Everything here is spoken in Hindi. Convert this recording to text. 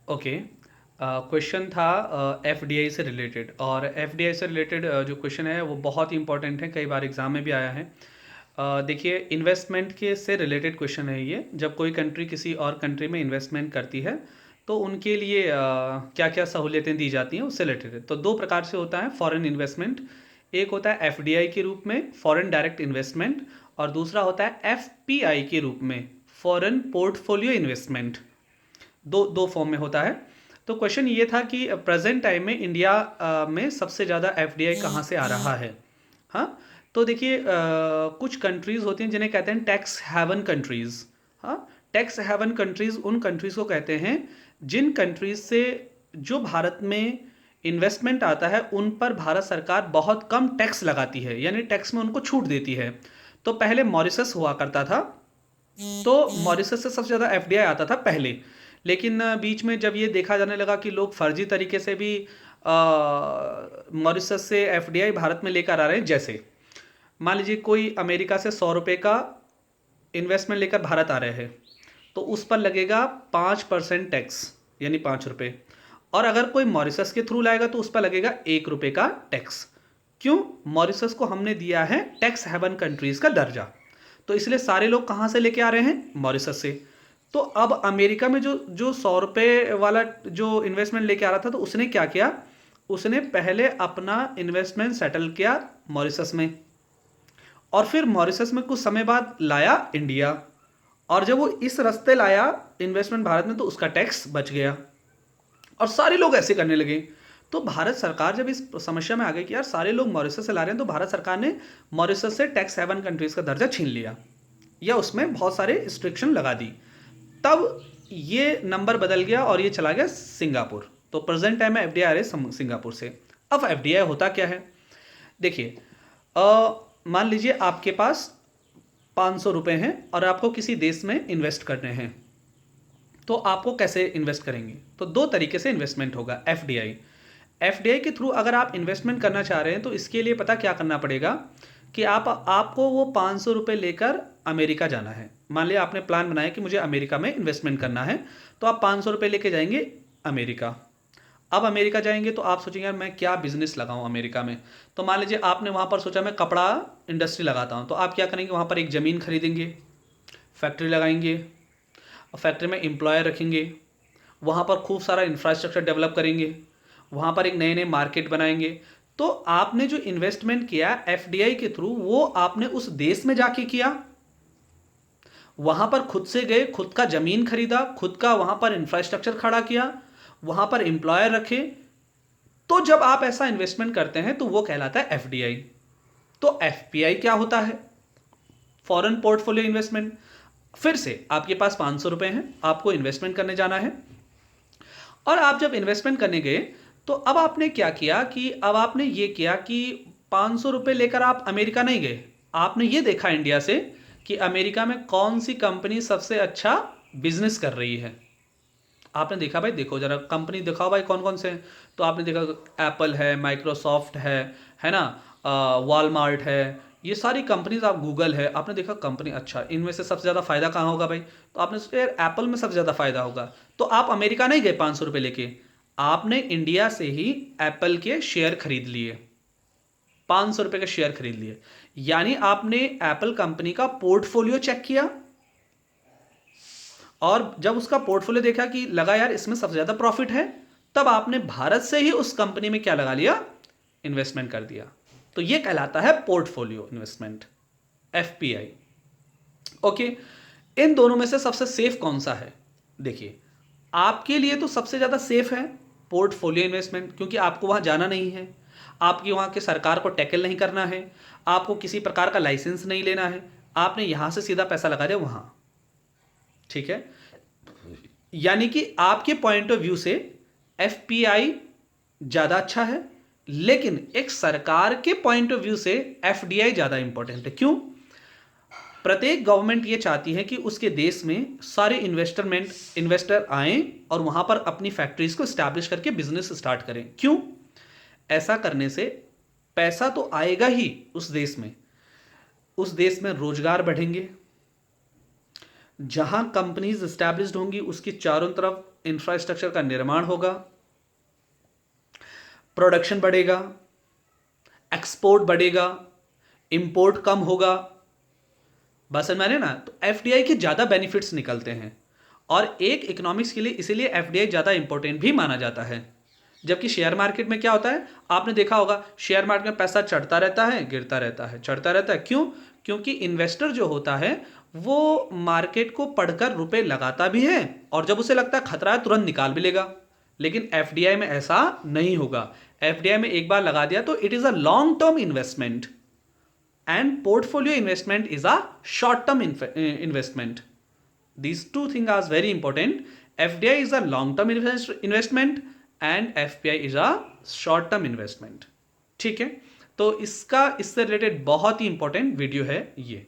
ओके। क्वेश्चन था एफडीआई से रिलेटेड, और एफडीआई से रिलेटेड जो क्वेश्चन है वो बहुत ही इंपॉर्टेंट है, कई बार एग्जाम में भी आया है। देखिए, इन्वेस्टमेंट के से रिलेटेड क्वेश्चन है ये। जब कोई कंट्री किसी और कंट्री में इन्वेस्टमेंट करती है तो उनके लिए क्या क्या सहूलियतें दी जाती हैं उससे रिलेटेड। तो दो प्रकार से होता है फॉरेन इन्वेस्टमेंट। एक होता है एफडीआई के रूप में, फॉरेन डायरेक्ट इन्वेस्टमेंट, और दूसरा होता है एफपीआई के रूप में, फॉरेन पोर्टफोलियो इन्वेस्टमेंट। दो दो फॉर्म में होता है। तो क्वेश्चन ये था कि प्रेजेंट टाइम में इंडिया में सबसे ज़्यादा एफडीआई कहाँ से आ रहा है। हाँ, तो देखिए, कुछ कंट्रीज़ होती हैं जिन्हें कहते हैं टैक्स हेवन कंट्रीज़। हाँ, टैक्स हेवन कंट्रीज़ उन कंट्रीज़ को कहते हैं जिन कंट्रीज़ से जो भारत में इन्वेस्टमेंट आता है उन पर भारत सरकार बहुत कम टैक्स लगाती है, यानी टैक्स में उनको छूट देती है। तो पहले मॉरिशस हुआ करता था, तो मॉरिशस से सबसे ज़्यादा एफडीआई आता था पहले। लेकिन बीच में जब ये देखा जाने लगा कि लोग फर्जी तरीके से भी मॉरिशस से एफडीआई भारत में लेकर आ रहे हैं, जैसे मान लीजिए कोई अमेरिका से 100 रुपये का इन्वेस्टमेंट लेकर भारत आ रहे हैं, तो उस पर लगेगा 5% टैक्स, यानी 5 रुपये। और अगर कोई मॉरिशस के थ्रू लाएगा तो उस पर लगेगा 1 रुपये का टैक्स। क्यों? मॉरिशस को हमने दिया है टैक्स हेवन कंट्रीज का दर्जा, तो इसलिए सारे लोग कहाँ से लेके आ रहे हैं? मॉरिशस से। तो अब अमेरिका में जो जो 100 रुपये वाला जो इन्वेस्टमेंट लेके आ रहा था, तो उसने क्या किया? उसने पहले अपना इन्वेस्टमेंट सेटल किया मॉरिशस में, और फिर मॉरिशस में कुछ समय बाद लाया इंडिया, और जब वो इस रास्ते लाया इन्वेस्टमेंट भारत में तो उसका टैक्स बच गया, और सारे लोग ऐसे करने लगे। तो भारत सरकार जब इस समस्या में आ गई कि यार सारे लोग मॉरिशस से ला रहे हैं, तो भारत सरकार ने मॉरिशस से टैक्स हेवन कंट्रीज का दर्जा छीन लिया, या उसमें बहुत सारे रिस्ट्रिक्शन लगा दी। तब ये नंबर बदल गया और ये चला गया सिंगापुर। तो प्रेजेंट टाइम में एफडीआई आ रही है सिंगापुर से। अब एफडीआई होता क्या है? देखिए, मान लीजिए आपके पास 500 रुपये हैं और आपको किसी देश में इन्वेस्ट करने हैं, तो आपको कैसे इन्वेस्ट करेंगे? तो दो तरीके से इन्वेस्टमेंट होगा। एफडीआई, एफडीआई के थ्रू अगर आप इन्वेस्टमेंट करना चाह रहे हैं तो इसके लिए पता क्या करना पड़ेगा कि आपको वो 500 रुपये लेकर अमेरिका जाना है। मान लिया आपने प्लान बनाया कि मुझे अमेरिका में इन्वेस्टमेंट करना है, तो आप 500 रुपये लेके जाएंगे अमेरिका। अब अमेरिका जाएंगे तो आप सोचेंगे यार मैं क्या बिजनेस लगाऊं अमेरिका में। तो मान लीजिए आपने वहाँ पर सोचा मैं कपड़ा इंडस्ट्री लगाता हूँ, तो आप क्या करेंगे? वहाँ पर एक ज़मीन खरीदेंगे, फैक्ट्री लगाएंगे, और फैक्ट्री में एम्प्लॉयर रखेंगे, वहाँ पर खूब सारा इंफ्रास्ट्रक्चर डेवलप करेंगे, वहाँ पर एक नए नए मार्केट बनाएंगे। तो आपने जो इन्वेस्टमेंट किया एफडीआई के थ्रू, वो आपने उस देश में जाके किया, वहाँ पर खुद से गए, खुद का ज़मीन खरीदा, खुद का वहाँ पर इंफ्रास्ट्रक्चर खड़ा किया, वहाँ पर एम्प्लॉयर रखे। तो जब आप ऐसा इन्वेस्टमेंट करते हैं तो वो कहलाता है एफडीआई। तो एफपीआई क्या होता है? Foreign portfolio investment. फिर से आपके पास 500 रुपये हैं, आपको इन्वेस्टमेंट करने जाना है, और आप जब इन्वेस्टमेंट करने गए तो अब आपने क्या किया कि अब आपने ये किया कि 500 रुपये लेकर आप अमेरिका नहीं गए। आपने ये देखा इंडिया से कि अमेरिका में कौन सी कंपनी सबसे अच्छा बिजनेस कर रही है। आपने देखा, भाई देखो जरा कंपनी दिखाओ भाई कौन कौन से हैं। तो आपने देखा एप्पल है, माइक्रोसॉफ्ट है ना, वॉलमार्ट है, ये सारी कंपनीज, आप गूगल है, आपने देखा कंपनी अच्छा, इनमें से सबसे ज़्यादा फायदा कहाँ होगा भाई? तो आपने सोचा यार एप्पल में सबसे ज़्यादा फायदा होगा। तो आप अमेरिका नहीं गए 500 रुपये लेके, आपने इंडिया से ही एप्पल के शेयर खरीद लिए, 500 रुपये के शेयर खरीद लिए। यानी आपने एप्पल कंपनी का पोर्टफोलियो चेक किया, और जब उसका पोर्टफोलियो देखा कि लगा यार इसमें सबसे ज़्यादा प्रॉफिट है, तब आपने भारत से ही उस कंपनी में क्या लगा लिया? इन्वेस्टमेंट कर दिया। तो ये कहलाता है पोर्टफोलियो इन्वेस्टमेंट, एफपीआई। ओके, इन दोनों में से सबसे सेफ कौन सा है? देखिए, आपके लिए तो सबसे ज़्यादा सेफ है पोर्टफोलियो इन्वेस्टमेंट, क्योंकि आपको वहाँ जाना नहीं है, आपकी वहाँ के सरकार को टैकल नहीं करना है, आपको किसी प्रकार का लाइसेंस नहीं लेना है, आपने यहाँ से सीधा पैसा लगा दिया वहाँ। ठीक है, यानी कि आपके पॉइंट ऑफ व्यू से एफपीआई ज़्यादा अच्छा है, लेकिन एक सरकार के पॉइंट ऑफ व्यू से एफडीआई ज़्यादा इंपॉर्टेंट है। क्यों? प्रत्येक गवर्नमेंट ये चाहती है कि उसके देश में सारे इन्वेस्टर आएं और वहां पर अपनी फैक्ट्रीज को स्टैब्लिश करके बिजनेस स्टार्ट करें। क्यों? ऐसा करने से पैसा तो आएगा ही उस देश में, उस देश में रोजगार बढ़ेंगे, जहां कंपनीज स्टैब्लिश्ड होंगी उसकी चारों तरफ इंफ्रास्ट्रक्चर का निर्माण होगा, प्रोडक्शन बढ़ेगा, एक्सपोर्ट बढ़ेगा, इंपोर्ट कम होगा। बस समझ में आ रही है ना? तो एफडीआई के ज़्यादा बेनिफिट्स निकलते हैं और एक इकोनॉमिक्स के लिए इसीलिए एफडीआई ज़्यादा इंपॉर्टेंट भी माना जाता है। जबकि शेयर मार्केट में क्या होता है, आपने देखा होगा, शेयर मार्केट में पैसा चढ़ता रहता है, गिरता रहता है, चढ़ता रहता है। क्यों? क्योंकि इन्वेस्टर जो होता है वो मार्केट को पढ़कर रुपए लगाता भी है और जब उसे लगता है खतरा है तुरंत निकाल भी लेगा। लेकिन एफडीआई में ऐसा नहीं होगा। एफडीआई में एक बार लगा दिया तो it is a long term investment and portfolio investment is a short term investment. These two things are very important. FDI is a long term investment and FPI is a short term investment. ठीक है, तो इसका इससे रिलेटेड बहुत ही इंपॉर्टेंट वीडियो है ये।